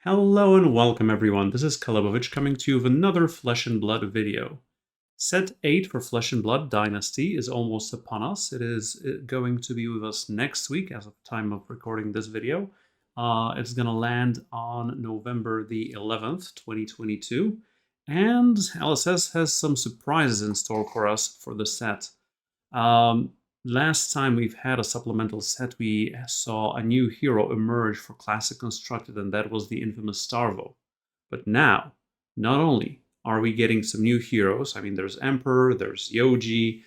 Hello and welcome everyone, this is Kalibovich coming to you with another Flesh and Blood video. Set 8 for Flesh and Blood Dynasty is almost upon us. It is going to be with us next week as of time of recording this video. It's going to land on November the 11th, 2022. And LSS has some surprises in store for us for the set. Last time we've had a supplemental set, we saw a new hero emerge for Classic Constructed, and that was the infamous Starvo. But now, not only are we getting some new heroes, I mean, there's Emperor, there's Yoji,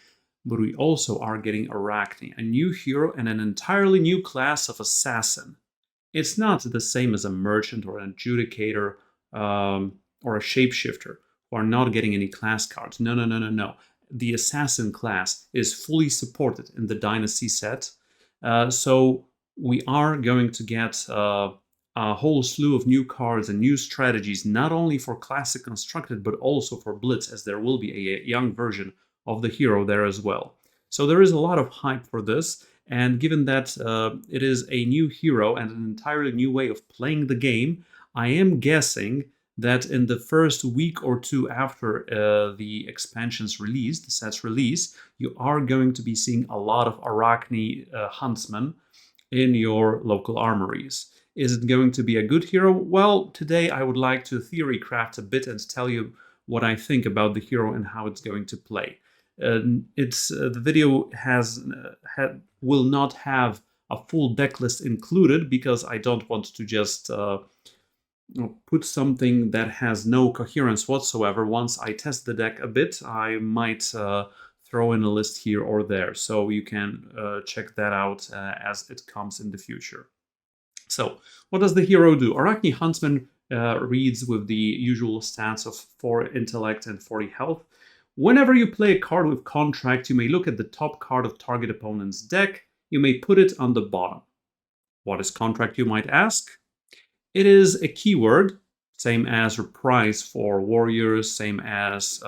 but we also are getting Arachne, a new hero and an entirely new class of assassin. It's not the same as a merchant or an adjudicator or a shapeshifter, who are not getting any class cards. No. The assassin class is fully supported in the Dynasty set. So we are going to get a whole slew of new cards and new strategies, not only for Classic Constructed, but also for Blitz, as there will be a young version of the hero there as well. So there is a lot of hype for this, and given that it is a new hero and an entirely new way of playing the game, I am guessing that in the first week or two after the expansion's release, the set's release, you are going to be seeing a lot of Arachne huntsmen in your local armories. Is it going to be a good hero? Well, today I would like to theorycraft a bit and tell you what I think about the hero and how it's going to play. The video will not have a full deck list included because I don't want to just put something that has no coherence whatsoever. Once I test the deck a bit, I might throw in a list here or there, so you can check that out as it comes in the future. So, what does the hero do? Arachne Huntsman reads with the usual stats of 4 intellect and 40 health. Whenever you play a card with contract, you may look at the top card of target opponent's deck. You may put it on the bottom. What is contract, you might ask? It is a keyword, same as Reprise for Warriors, same as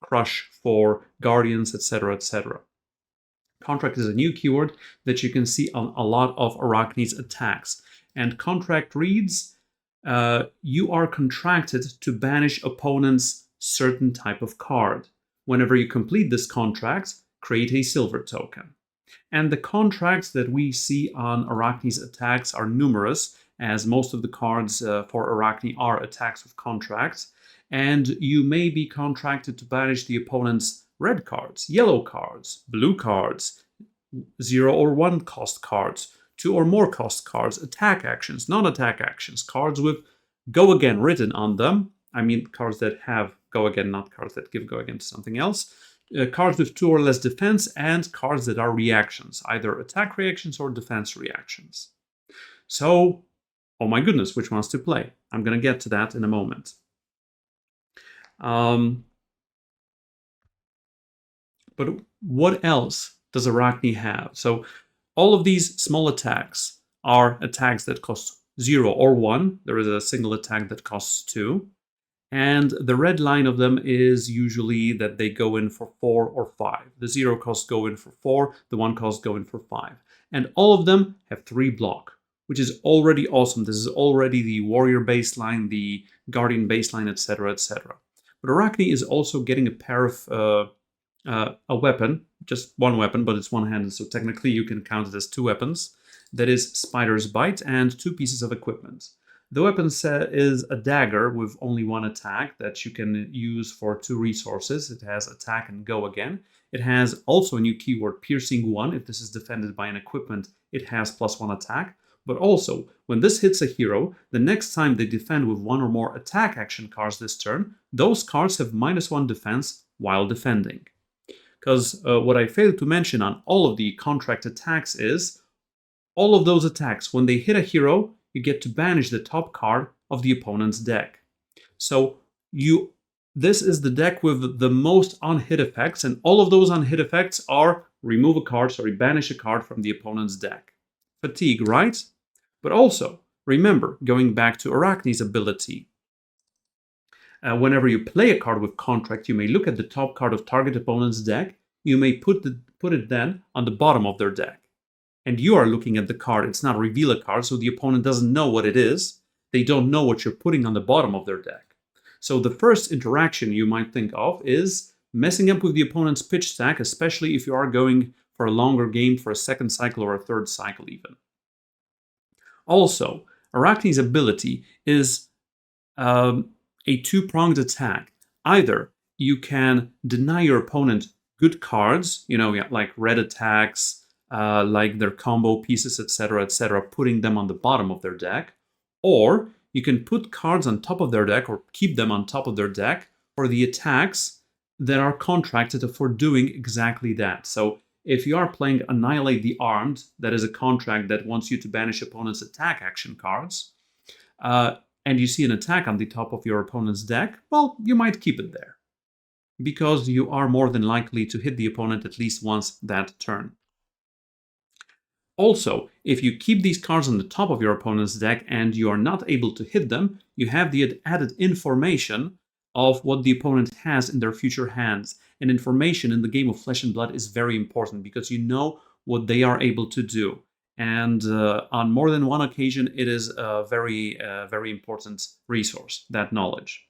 Crush for Guardians, etc., etc. Contract is a new keyword that you can see on a lot of Arachne's attacks. And contract reads, you are contracted to banish opponent's certain type of card. Whenever you complete this contract, create a silver token. And the contracts that we see on Arachne's attacks are numerous, as most of the cards for Arachne are attacks with contracts, and you may be contracted to banish the opponent's red cards, yellow cards, blue cards, 0 or 1 cost cards, 2 or more cost cards, attack actions, non-attack actions, cards with go again written on them. I mean cards that have go again, not cards that give go again to something else. Cards with 2 or less defense, and cards that are reactions, either attack reactions or defense reactions. So, oh my goodness, which ones to play? I'm going to get to that in a moment. But what else does Arachne have? So all of these small attacks are attacks that cost 0 or 1. There is a single attack that costs 2. And the red line of them is usually that they go in for 4 or 5. The 0 costs go in for 4, the 1 costs go in for 5. And all of them have 3 block, which is already awesome. This is already the warrior baseline, the guardian baseline, etc., etc. But Arachne is also getting a pair of a weapon, just one weapon, but it's one-handed, so technically you can count it as 2 weapons. That is Spider's Bite and 2 pieces of equipment. The weapon set is a dagger with only 1 attack that you can use for 2 resources. It has attack and go again. It has also a new keyword, Piercing 1. If this is defended by an equipment, it has +1 attack. But also, when this hits a hero, the next time they defend with 1 or more attack action cards this turn, those cards have -1 defense while defending. Because what I failed to mention on all of the contract attacks is, all of those attacks, when they hit a hero, you get to banish the top card of the opponent's deck. So this is the deck with the most on-hit effects, and all of those on-hit effects are banish a card from the opponent's deck. Fatigue, right? But also, remember, going back to Arachne's ability, whenever you play a card with contract, you may look at the top card of target opponent's deck. You may put it then on the bottom of their deck. And you are looking at the card. It's not reveal a card, so the opponent doesn't know what it is. They don't know what you're putting on the bottom of their deck. So the first interaction you might think of is messing up with the opponent's pitch stack, especially if you are going for a longer game, for a second cycle or a third cycle even. Also, Arachne's ability is a two-pronged attack. Either you can deny your opponent good cards, like red attacks, like their combo pieces, etc., putting them on the bottom of their deck, or you can put cards on top of their deck or keep them on top of their deck for the attacks that are contracted for doing exactly that. So if you are playing Annihilate the Armed, that is a contract that wants you to banish opponent's attack action cards, and you see an attack on the top of your opponent's deck, well, you might keep it there, because you are more than likely to hit the opponent at least once that turn. Also, if you keep these cards on the top of your opponent's deck and you are not able to hit them, you have the added information of what the opponent has in their future hands. And information in the game of Flesh and Blood is very important because you know what they are able to do. And on more than one occasion, it is a very important resource, that knowledge.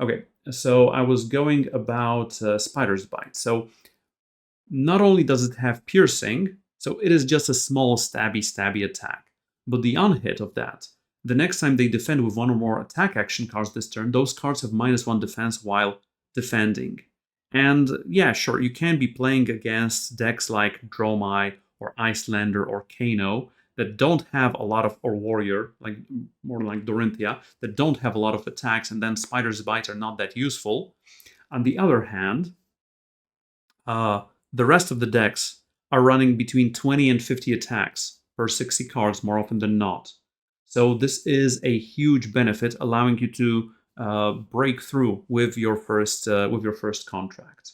Okay, so I was going about Spider's Bite. So not only does it have piercing, so it is just a small stabby attack. But the unhit of that, the next time they defend with one or more attack action cards this turn, those cards have -1 defense while defending. And yeah, sure, you can be playing against decks like Dromai or Icelander or Kano that don't have a lot of, or Warrior, like more like Dorinthia, that don't have a lot of attacks, and then Spider's Bite are not that useful. On the other hand, the rest of the decks are running between 20 and 50 attacks per 60 cards more often than not. So this is a huge benefit, allowing you to break through with your first contract.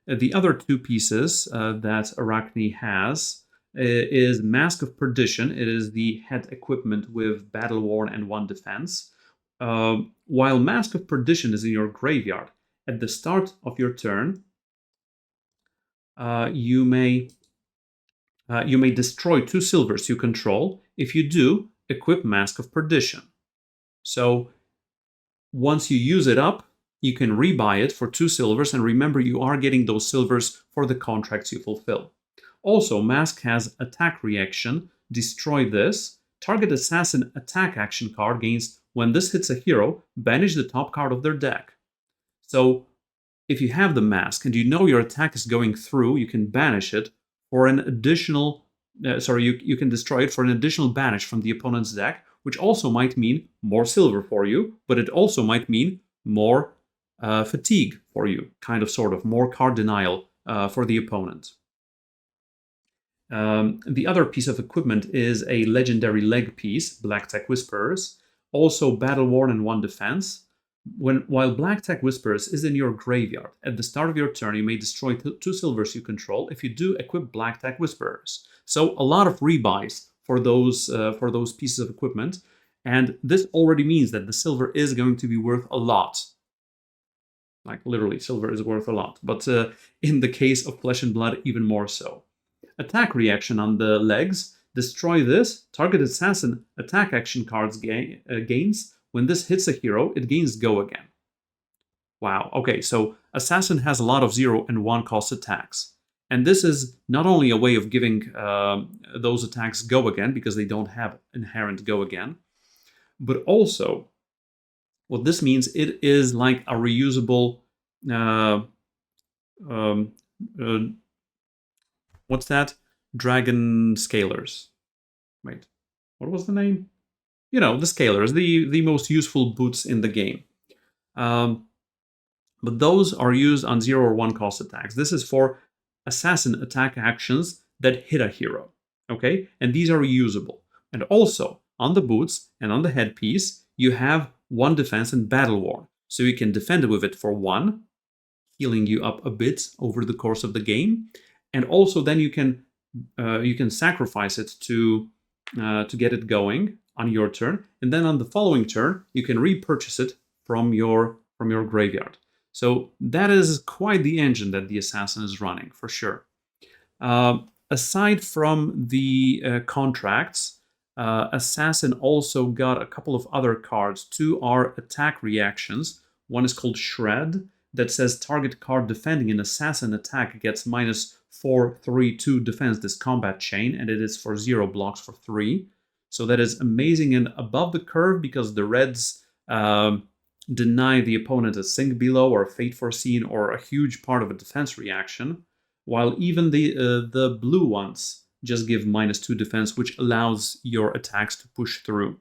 The other two pieces that Arachne has is Mask of Perdition. It is the head equipment with Battle Worn and 1 defense. While Mask of Perdition is in your graveyard, at the start of your turn, you may destroy 2 silvers you control. If you do, equip Mask of Perdition. So once you use it up, you can rebuy it for 2 silvers, and remember, you are getting those silvers for the contracts you fulfill. Also, Mask has attack reaction. Destroy this. Target assassin attack action card gains when this hits a hero, banish the top card of their deck. So if you have the Mask and you know your attack is going through, you can banish it for an additional... you can destroy it for an additional banish from the opponent's deck, which also might mean more silver for you, but it also might mean more fatigue for you, sort of, more card denial for the opponent. The other piece of equipment is a legendary leg piece, Black Tech Whisperers, also Battle Worn and 1 defense. While Black Tech Whisperers is in your graveyard, at the start of your turn you may destroy 2 silvers you control. If you do, equip Black Tech Whisperers. So a lot of rebuys for those pieces of equipment, and this already means that the silver is going to be worth a lot. Like literally, silver is worth a lot, but in the case of Flesh and Blood, even more so. Attack reaction on the legs. Destroy this. Target assassin attack action cards gains. When this hits a hero, it gains Go again. Wow, okay, so Assassin has a lot of 0 and 1 cost attacks. And this is not only a way of giving those attacks Go again, because they don't have inherent Go again, but also, what this means, it is like a reusable... what's that? Dragon Scalers. Wait, what was the name? The Scalers, the most useful boots in the game. But those are used on 0 or 1 cost attacks. This is for assassin attack actions that hit a hero, okay? And these are reusable. And also, on the boots and on the headpiece, you have 1 defense and Battle Worn. So you can defend with it for 1, healing you up a bit over the course of the game. And also then you can sacrifice it to get it going on your turn, and then on the following turn you can repurchase it from your graveyard. So that is quite the engine that the assassin is running, for sure. Aside from the contracts, Assassin also got a couple of other cards. Two are attack reactions. One is called Shred, that says target card defending an assassin attack gets -4/3/2 defense this combat chain, and it is for 0 blocks for 3. So that is amazing and above the curve because the reds deny the opponent a Sink Below or a Fate Foreseen or a huge part of a defense reaction, while even the blue ones just give -2 defense, which allows your attacks to push through.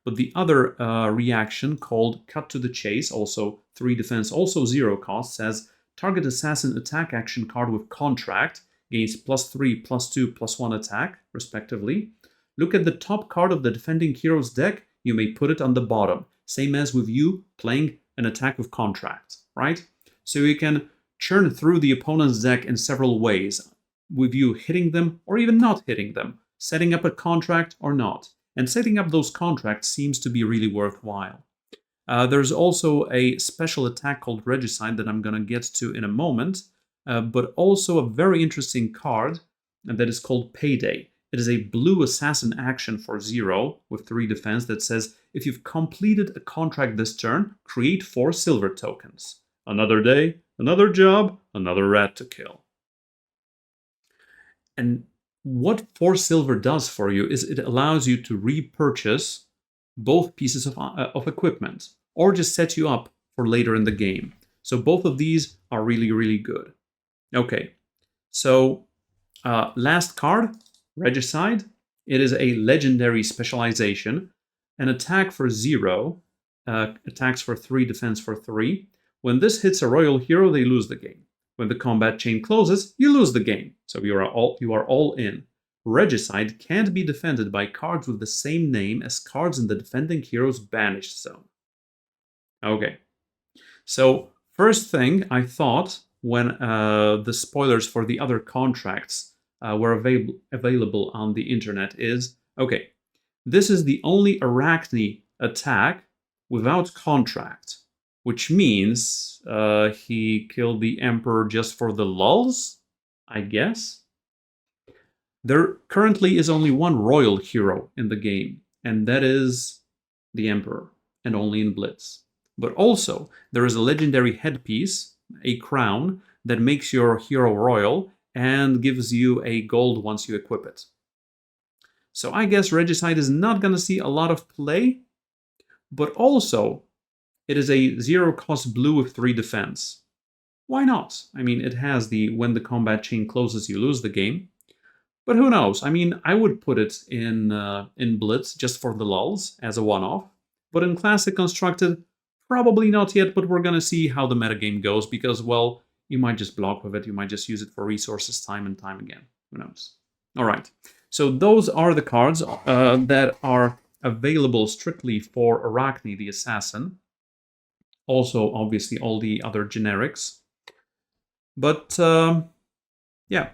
But the other reaction, called Cut to the Chase, also 3 defense, also 0 cost, says target assassin attack action card with contract gains +3, +2, +1 attack, respectively. Look at the top card of the defending hero's deck, you may put it on the bottom. Same as with you playing an attack with contract, right? So you can churn through the opponent's deck in several ways, with you hitting them or even not hitting them, setting up a contract or not. And setting up those contracts seems to be really worthwhile. There's also a special attack called Regicide that I'm going to get to in a moment, but also a very interesting card that is called Payday. It is a blue assassin action for 0 with 3 defense that says, if you've completed a contract this turn, create 4 silver tokens. Another day, another job, another rat to kill. And what 4 silver does for you is it allows you to repurchase both pieces of equipment, or just set you up for later in the game. So both of these are really, really good. Okay, so last card, Regicide. It is a legendary specialization. An attack for 0, attacks for 3, defense for 3. When this hits a royal hero, they lose the game. When the combat chain closes, you lose the game. So you are all in. Regicide can't be defended by cards with the same name as cards in the defending hero's banished zone. Okay, so first thing I thought when the spoilers for the other contracts were available on the internet is, okay, this is the only Arachne attack without contract, which means he killed the Emperor just for the lulz, I guess. There currently is only one royal hero in the game, and that is the Emperor, and only in Blitz. But also, there is a legendary headpiece, a crown, that makes your hero royal and gives you a gold once you equip it. So I guess Regicide is not going to see a lot of play, but also it is a 0 cost blue with 3 defense. Why not? I mean, it has the when the combat chain closes, you lose the game. But who knows? I mean, I would put it in Blitz just for the lulz as a one-off. But in Classic Constructed, probably not yet, but we're going to see how the metagame goes because, well, you might just block with it, you might just use it for resources time and time again. Who knows? All right, so those are the cards that are available strictly for Arachne the Assassin. Also, obviously, all the other generics. But, yeah,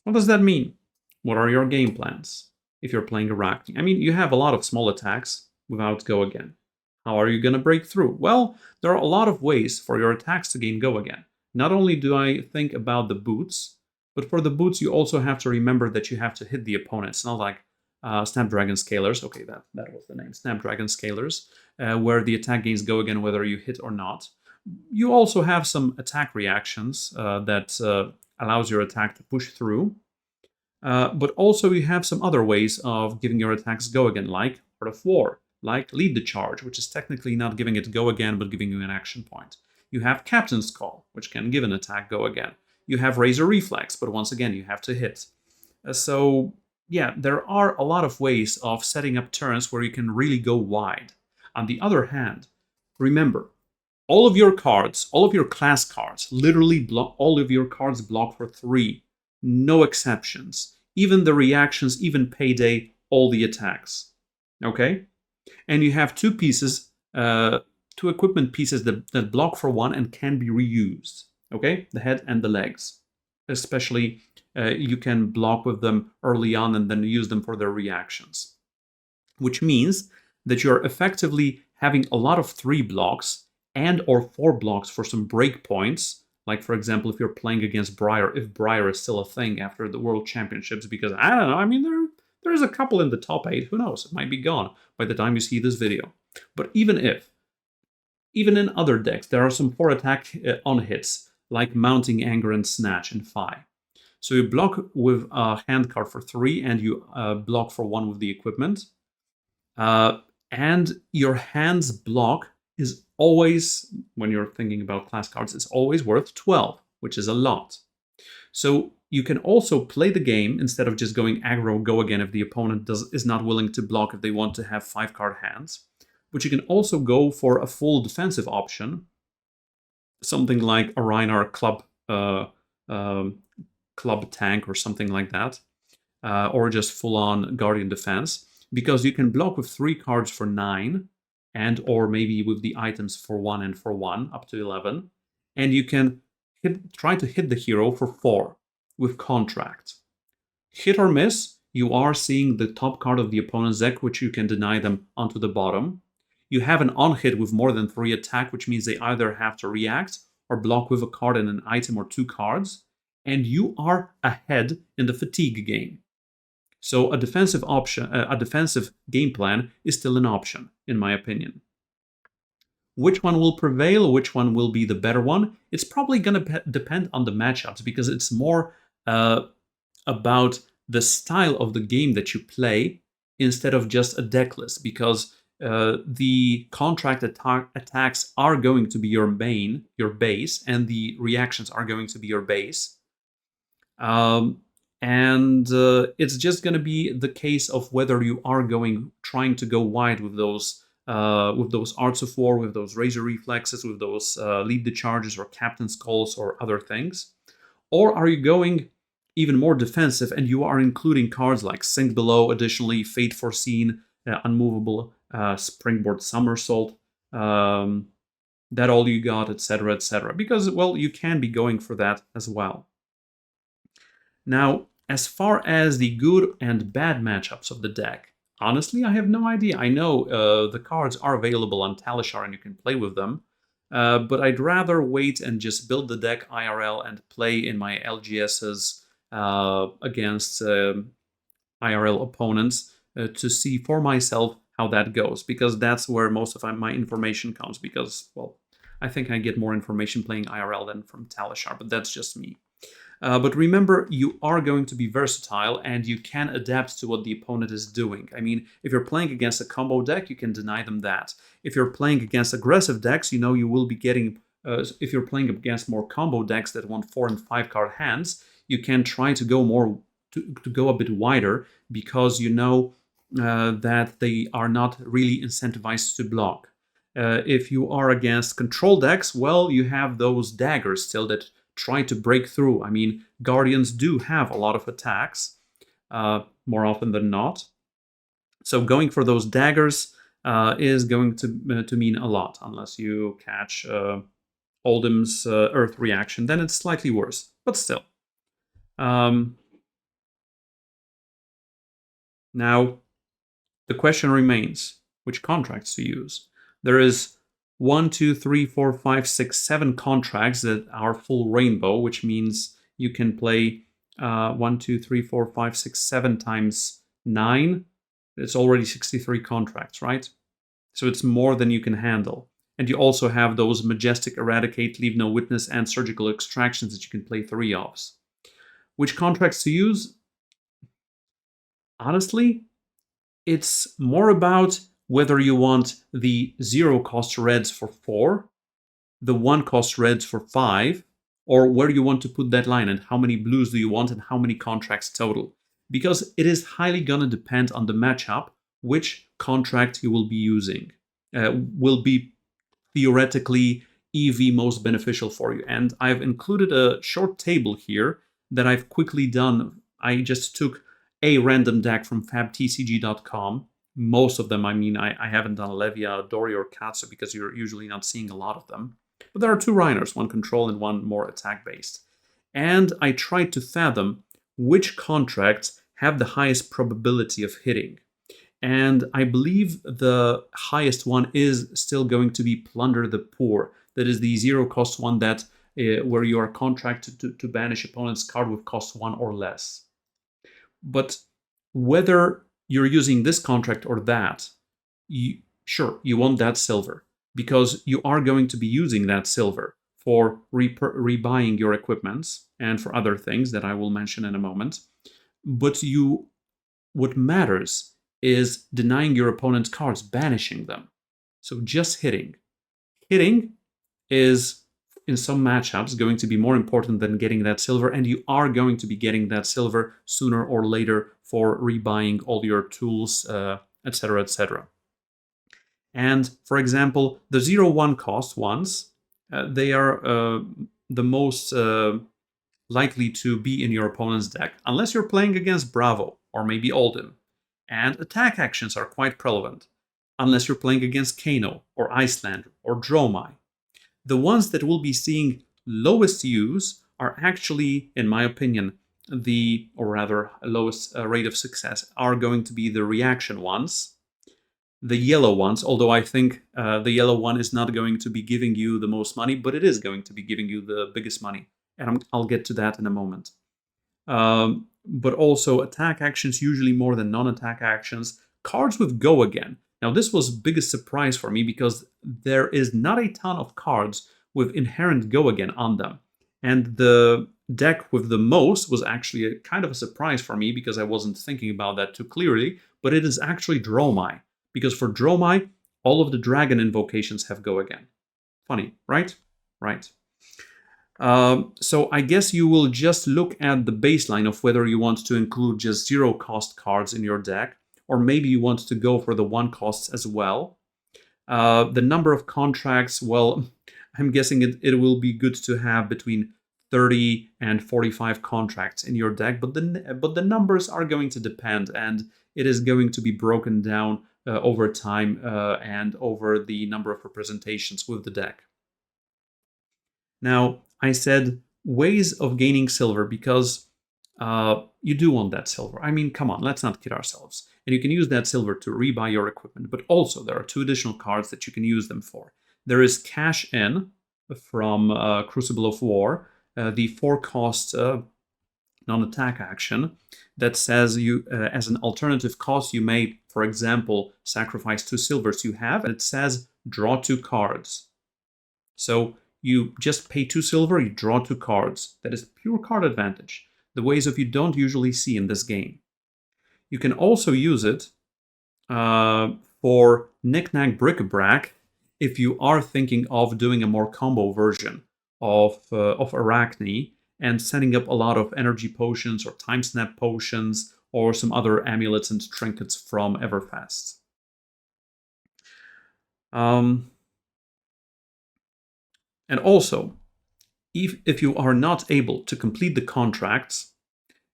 what does that mean? What are your game plans if you're playing Arachne? I mean, you have a lot of small attacks without Go Again. How are you going to break through? Well, there are a lot of ways for your attacks to gain Go Again. Not only do I think about the boots, but for the boots you also have to remember that you have to hit the opponent. It's not like Snapdragon Scalers, okay, that was the name, Snapdragon Scalers, where the attack gains Go Again whether you hit or not. You also have some attack reactions that allows your attack to push through. But also you have some other ways of giving your attacks Go Again, like Art of War, like Lead the Charge, which is technically not giving it Go Again, but giving you an action point. You have Captain's Call, which can give an attack Go Again. You have Razor Reflex, but once again, you have to hit. So, yeah, there are a lot of ways of setting up turns where you can really go wide. On the other hand, remember, all of your cards, all of your class cards, literally all of your cards block for 3. No exceptions. Even the reactions, even Payday, all the attacks. Okay? And you have 2 pieces, 2 equipment pieces that block for 1 and can be reused. Okay? The head and the legs. Especially, you can block with them early on and then use them for their reactions. Which means that you're effectively having a lot of 3 blocks and or 4 blocks for some breakpoints. Like, for example, if you're playing against Briar, if Briar is still a thing after the World Championships, because, I don't know, I mean, there There's a couple in the top 8, who knows, it might be gone by the time you see this video. But even in other decks, there are some 4 attack on hits, like Mounting Anger and Snatch and Fi. So you block with a hand card for 3, and you block for 1 with the equipment. And your hand's block is always, when you're thinking about class cards, it's always worth 12, which is a lot. So you can also play the game instead of just going aggro, go again if the opponent is not willing to block if they want to have 5-card hands. But you can also go for a full defensive option, something like a Rhinar club tank or something like that, or just full-on Guardian defense, because you can block with 3 cards for 9, and or maybe with the items for 1 and for 1, up to 11, and you can try to hit the hero for 4 with Contract. Hit or miss, you are seeing the top card of the opponent's deck, which you can deny them onto the bottom. You have an on-hit with more than 3 attack, which means they either have to react or block with a card and an item or 2 cards, and you are ahead in the fatigue game. So a defensive option, a defensive game plan is still an option, in my opinion. Which one will prevail, which one will be the better one? It's probably going to depend on the matchups, because it's more about the style of the game that you play instead of just a deck list, because the contract attacks are going to be your base, and the reactions are going to be your base. It's just going to be the case of whether you are trying to go wide with those Arts of War, with those Razor Reflexes, with those Lead the Charges or Captain's Calls or other things, or are you going even more defensive and you are including cards like Sink Below, additionally Fate Foreseen, Unmovable, Springboard Somersault, That All You Got, etc., etc. Because, well, you can be going for that as well. Now, as far as the good and bad matchups of the deck, honestly, I have no idea. I know the cards are available on Talishar and you can play with them, but I'd rather wait and just build the deck IRL and play in my LGSs against IRL opponents to see for myself how that goes, because that's where most of my information comes, because, well, I think I get more information playing IRL than from Talishar, but that's just me. But remember, you are going to be versatile and you can adapt to what the opponent is doing. I mean, if you're playing against a combo deck, you can deny them that. If you're playing against aggressive decks, you know you will be getting... if you're playing against more combo decks that want 4 and 5 card hands, you can try to go to go a bit wider, because you know that they are not really incentivized to block. If you are against control decks, well, you have those daggers still that try to break through. I mean, Guardians do have a lot of attacks, more often than not. So going for those daggers is going to mean a lot, unless you catch Oldham's Earth reaction. Then it's slightly worse, but still. Now, the question remains, which contracts to use? There is 1, 2, 3, 4, 5, 6, 7 contracts that are full rainbow, which means you can play 1, 2, 3, 4, 5, 6, 7 times 9. It's already 63 contracts, right? So it's more than you can handle. And you also have those Majestic Eradicate, Leave No Witness, and Surgical Extractions that you can play 3 of. Which contracts to use? Honestly, it's more about whether you want the 0-cost reds for 4, the 1-cost reds for 5, or where you want to put that line and how many blues do you want and how many contracts total. Because it is highly going to depend on the matchup which contract you will be using. Will be theoretically EV most beneficial for you. And I've included a short table here that I've quickly done. I just took a random deck from fabtcg.com. Most of them, I mean, I haven't done Levia, Dory, or Katsu because you're usually not seeing a lot of them. But there are 2 Rhiners, one control and one more attack-based. And I tried to fathom which contracts have the highest probability of hitting. And I believe the highest one is still going to be Plunder the Poor. That is the 0-cost one that where you are contracted to banish opponent's card with cost 1 or less. But whether you're using this contract or that, sure, you want that silver because you are going to be using that silver for rebuying your equipments and for other things that I will mention in a moment. But what matters is denying your opponent's cards, banishing them. So just hitting. Hitting is, in some matchups, going to be more important than getting that silver, and you are going to be getting that silver sooner or later for rebuying all your tools, etc., etc. And, for example, the 0-1 cost ones, they are the most likely to be in your opponent's deck, unless you're playing against Bravo, or maybe Alden. And attack actions are quite prevalent, unless you're playing against Kano, or Icelander, or Dromai. The ones that will be seeing lowest use are actually, in my opinion, or rather lowest rate of success, are going to be the reaction ones. The yellow ones, although I think the yellow one is not going to be giving you the most money, but it is going to be giving you the biggest money. And I'll get to that in a moment. But also attack actions, usually more than non-attack actions. Cards with Go Again. Now, this was biggest surprise for me because there is not a ton of cards with inherent Go Again on them. And the deck with the most was actually a kind of a surprise for me because I wasn't thinking about that too clearly, but it is actually Dromai. Because for Dromai, all of the dragon invocations have Go Again. Funny, right? Right. So I guess you will just look at the baseline of whether you want to include just 0 cost cards in your deck, or maybe you want to go for the 1 costs as well. The number of contracts, well, I'm guessing it will be good to have between 30 and 45 contracts in your deck, but the numbers are going to depend, and it is going to be broken down over time and over the number of representations with the deck. Now, I said ways of gaining silver because you do want that silver. I mean, come on, let's not kid ourselves. And you can use that silver to rebuy your equipment, but also there are 2 additional cards that you can use them for. There is Cash In from Crucible of War, the 4-cost non-attack action that says you, as an alternative cost, you may, for example, sacrifice 2 silvers you have, and it says draw 2 cards. So you just pay 2 silver, you draw 2 cards. That is pure card advantage. The ways of you don't usually see in this game. You can also use it for Knick-Knack Bric-a-Brac if you are thinking of doing a more combo version of Arachne and setting up a lot of energy potions or time snap potions or some other amulets and trinkets from Everfast. And also, if you are not able to complete the contracts,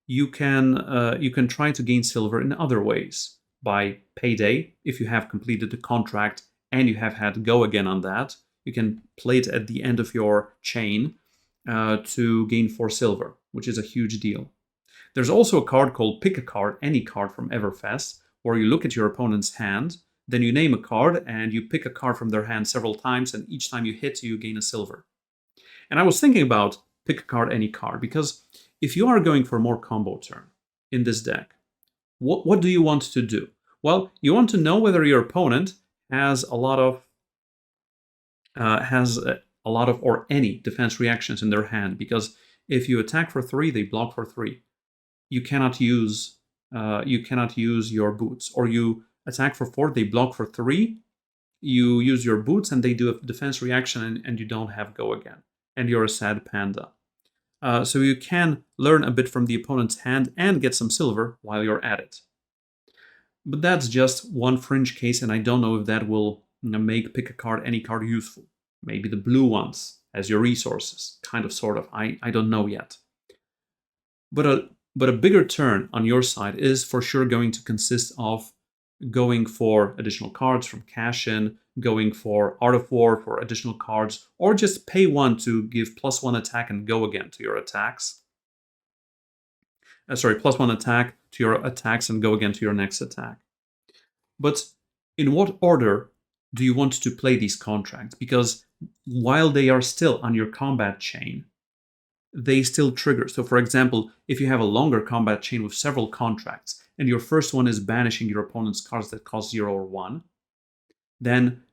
you can try to gain silver in other ways. By payday, if you have completed the contract and you have had Go Again on that, you can play it at the end of your chain to gain 4 silver, which is a huge deal. There's also a card called Pick a Card, Any Card from Everfest, where you look at your opponent's hand, then you name a card, and you pick a card from their hand several times, and each time you hit, you gain a silver. And I was thinking about Pick a Card, Any Card, because if you are going for a more combo turn in this deck, what do you want to do? Well, you want to know whether your opponent has a lot of or any defense reactions in their hand, because if you attack for 3, they block for 3. You cannot use your boots, or you attack for 4, they block for 3. You use your boots and they do a defense reaction, and you don't have Go Again, and you're a sad panda. So you can learn a bit from the opponent's hand and get some silver while you're at it. But that's just one fringe case, and I don't know if that will make Pick a Card, Any Card useful. Maybe the blue ones as your resources, kind of, sort of. I don't know yet. But a bigger turn on your side is for sure going to consist of going for additional cards from Cash In, going for Art of War for additional cards, or just pay 1 to give +1 attack and Go Again to your attacks. +1 attack to your attacks and Go Again to your next attack. But in what order do you want to play these contracts? Because while they are still on your combat chain, they still trigger. So for example, if you have a longer combat chain with several contracts, and your first one is banishing your opponent's cards that cost 0 or 1, then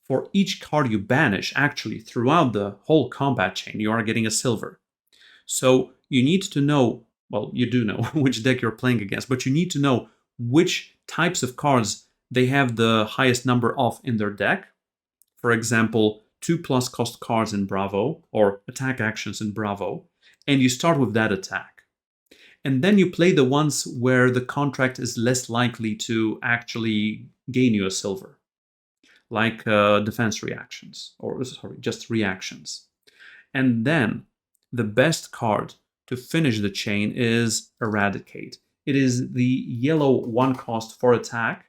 for each card you banish, actually, throughout the whole combat chain, you are getting a silver. So you need to know, well, you do know which deck you're playing against, but you need to know which types of cards they have the highest number of in their deck. For example, 2+ cost cards in Bravo, or attack actions in Bravo, and you start with that attack. And then you play the ones where the contract is less likely to actually gain you a silver, like defense reactions, or sorry, just reactions. And then the best card to finish the chain is Eradicate. It is the yellow 1 cost for attack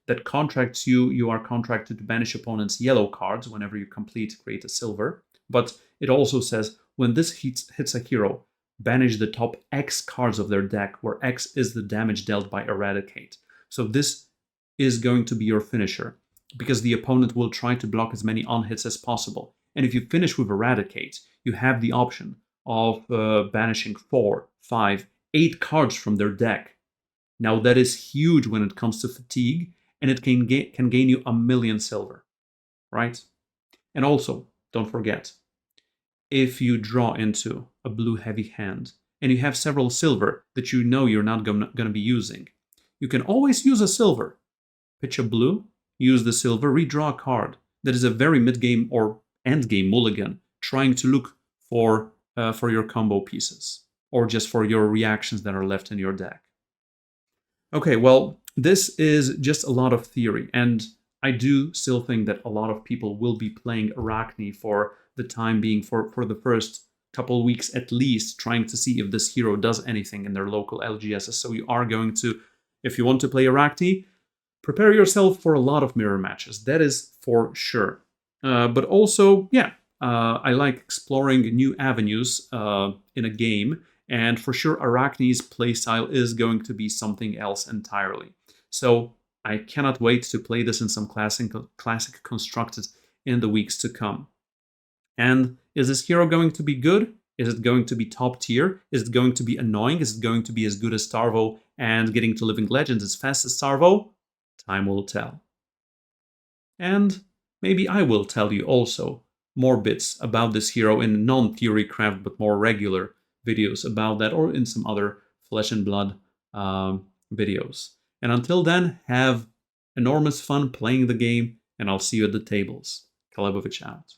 that contracts you. You are contracted to banish opponent's yellow cards whenever you create a silver. But it also says when this hits a hero, banish the top X cards of their deck, where X is the damage dealt by Eradicate. So this is going to be your finisher, because the opponent will try to block as many on-hits as possible. And if you finish with Eradicate, you have the option of banishing 4, 5, 8 cards from their deck. Now that is huge when it comes to fatigue, and it can gain you 1,000,000 silver, right? And also, don't forget, if you draw into a blue heavy hand and you have several silver that you know you're not going to be using, you can always use a silver. Pitch a blue, use the silver, redraw a card. That is a very mid-game or end-game mulligan, trying to look for your combo pieces, or just for your reactions that are left in your deck. Okay, well, this is just a lot of theory, and I do still think that a lot of people will be playing Arachne for the time being, for the first couple weeks at least, trying to see if this hero does anything in their local LGSs. So you are going to, if you want to play Arachne, prepare yourself for a lot of mirror matches. That is for sure. But also, yeah, I like exploring new avenues in a game, and for sure Arachne's playstyle is going to be something else entirely. So I cannot wait to play this in some classic constructed in the weeks to come. And is this hero going to be good? Is it going to be top tier? Is it going to be annoying? Is it going to be as good as Starvo and getting to Living Legends as fast as Starvo? Time will tell. And maybe I will tell you also more bits about this hero in non-Theorycraft but more regular videos about that, or in some other Flesh and Blood videos. And until then, have enormous fun playing the game, and I'll see you at the tables. Kalebovic out.